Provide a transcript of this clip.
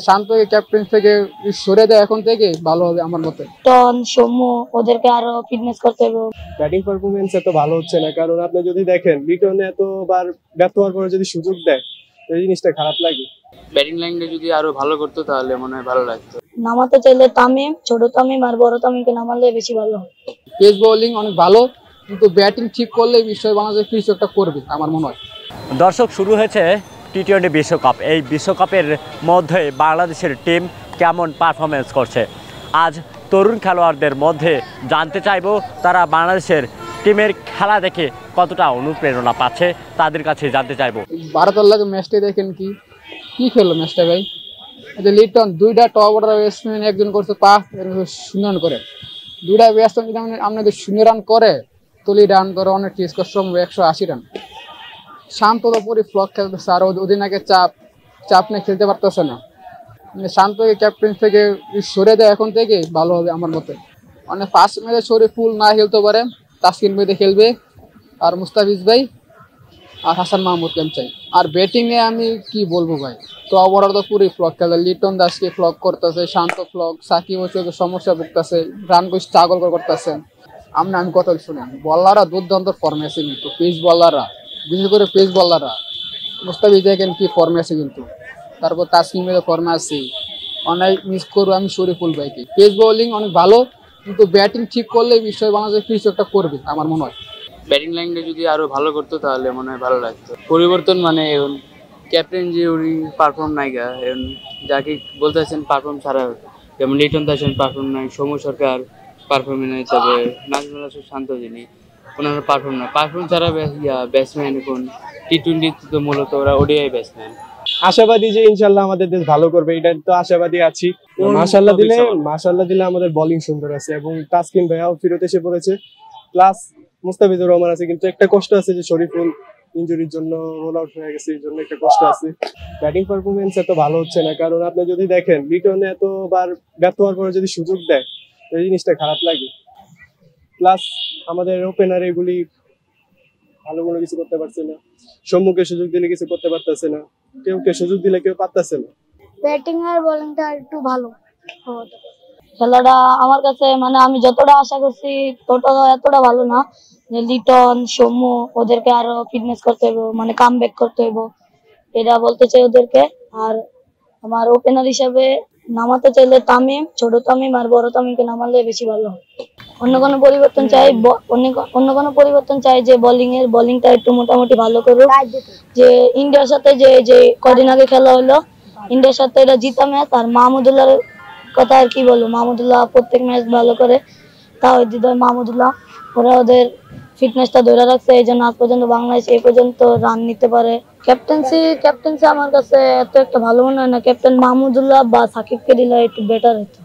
শান্তকে captain থেকে সরে দেয় এখন থেকে ভালো হবে আমার মতে। টন সৌম্য ওদেরকে আরো ফিটনেস করতে হবে। ব্যাটিং পারফরমেন্স এত ভালো হচ্ছে না, কারণ আপনি যদি দেখেন লিটনে এতবার ব্যর্থ হওয়ার পরে যদি সুযোগ দেয় তো এই জিনিসটা খারাপ লাগে। ব্যাটিং লাইনটা যদি আরো ভালো করতো তাহলে মনে হয় ভালো লাগতো। নামাতে চাইলে তামিম, ছোট তামিম আর বড় তামিমকে নামালে বেশি ভালো হয়। পেস বোলিং অনেক ভালো, কিন্তু ব্যাটিং ঠিক করলে নিশ্চয়ই বাংলাদেশ কিছু একটা করবে আমার মনে হয়। দর্শক, শুরু হয়েছে টি-20 বিশ্বকাপ। এই বিশ্বকাপের মধ্যে বাংলাদেশের টিম কেমন পারফরমেন্স করছে আজ তরুণ খেলোয়াড়দের মধ্যে জানতে চাইব। তারা বাংলাদেশের টিমের খেলা দেখে কতটা অনুপ্রেরণা পাচ্ছে তাদের কাছে জানতে চাইব। ভারতের লাগে ম্যাচটা দেখেন কি খেললো ম্যাচটা ভাই। লিটন দুইটা টপ অর্ডার ব্যাটসম্যান, একজন করছে 5 রান করে। দুইটা ব্যাটসম্যান যদি আপনাদের 0 রান করে, তুলি রান করে অনেক স্কোর সম্ভব 180 রান। শান্ত তো পুরো ফ্লক খেলতেছে, আর অধিনায়কের চাপ নিয়ে খেলতে পারতেছে না। শান্তকে ক্যাপ্টেন থেকে সরে দেয় এখন থেকে ভালো হবে আমার মতে। মানে ফার্স্ট ম্যাচে শরীফুল না খেলতে পারে, তাসকিন ভাই খেলবে, আর মুস্তাফিজ ভাই আর হাসান মাহমুদ চাই। আর ব্যাটিংয়ে আমি কি বলবো ভাই, তো ওভারঅল তো পুরোই ফ্লক খেলে। লিটন দাসকে ফ্লক করতেছে, শান্ত ফ্লক, সাকিব হোসেনকে সমস্যা ভুগতেছে, রান কোচ স্ট্রাগল করতেছে। আমি কথা শুনেন, বলাররা দুর্দান্ত ফর্মে আছে কিন্তু, পেস বলাররা, বিশেষ করে পেস বলাররা। মুস্তাফিজ দেখেন কি ফর্মে আছে কিন্তু, তারপর তাসকিন ভাই ফর্মে আছে। অনেক মিস করবো আমি শরীফুল ভাইকে। পেস বোলিং অনেক ভালো, কিন্তু ব্যাটিং ঠিক করলে নিশ্চয়ই বাংলাদেশ কিছু একটা করবে আমার মনে হয়। ব্যাটিং লাইনটা যদি আরো ভালো করতো তাহলে মনে হয় ভালো লাগতো। পরিবর্তন মানে এখন ক্যাপ্টেন যে উনি পারফর্ম নাইগা, এখন যাকে বলতেছেন পারফর্ম ছাড়া, যেমন লিটন দাসেন পারফর্ম নাই, সৌম্য সরকার পারফর্ম নাই, তবে নাজমুল হাসান শান্ত যিনি ওনারা পারফর্ম ছাড়া ব্যাটসম্যান এখন টি-20 তো মূলত ওরা ওডিআই ব্যাটসম্যান। আশাবাদী যে ইনশাল্লাহ আমাদের দেশ ভালো করবে, এটা তো আশাবাদী আছি। মাশাআল্লাহ দিলে আমাদের বোলিং সুন্দর আছে, এবং তাসকিন ভাইয়াও ফিরত এসে পড়েছে, প্লাস মুস্তাফিজুর রহমান আছে। কিন্তু একটা কষ্ট আছে যে শরীফুল ইনজুরির জন্য রোল আউট হয়ে গেছে, এই জন্য একটা কষ্ট আছে। ব্যাটিং পারফরমেন্স এত ভালো হচ্ছে না, কারণ আপনি যদি দেখেন লিটনে এতবার ব্যর্থ হওয়ার পরে যদি সুযোগ দেয় তো এই জিনিসটা খারাপ লাগে। প্লাস আমাদের ওপেনার এগুলি ভালো কোনো কিছু করতে পারছে না, সম্মুখে সুযোগ দিলে কিছু করতে পারতেছে না, কেউ সুযোগ দিলে কেউ পারতেছে না। ব্যাটিং আর বোলিংটা একটু ভালো। খেলাটা আমার কাছে মানে আমি যতটা আশা করছি এতটা ভালো না। যে লিটন সৌম্য ওদেরকে আরো ফিটনেস করতে হবে, মানে কামব্যাক করতে হবে, এটা বলতে চাই ওদেরকে। আর আমার ওপেনার হিসাবে নামাতে চাইলে তামিম, ছোট তামিম আর বড় তামিমকে নামালে বেশি ভালো হয়। অন্য কোনো পরিবর্তন চাই যে বোলিংটা একটু মোটামুটি ভালো করুক। যে ইন্ডিয়ার সাথে যে কদিন আগে খেলা হলো, ইন্ডিয়ার সাথে এটা জিতা ম্যাচ। আর মাহমুদুল্লাহর কথা আর কি বলবো, মাহমুদুল্লাহ প্রত্যেক ম্যাচ ভালো করে, তাও মাহমুদুল্লাহ ওরা ওদের ফিটনেসটা ধরে রাখছে, এই জন্য আজ পর্যন্ত বাংলাদেশ এই পর্যন্ত রান নিতে পারে। ক্যাপ্টেন্সি আমার কাছে এত একটা ভালো মনে হয় না। ক্যাপ্টেন মাহমুদুল্লাহ বা সাকিবকে দিলে একটু বেটার হতো।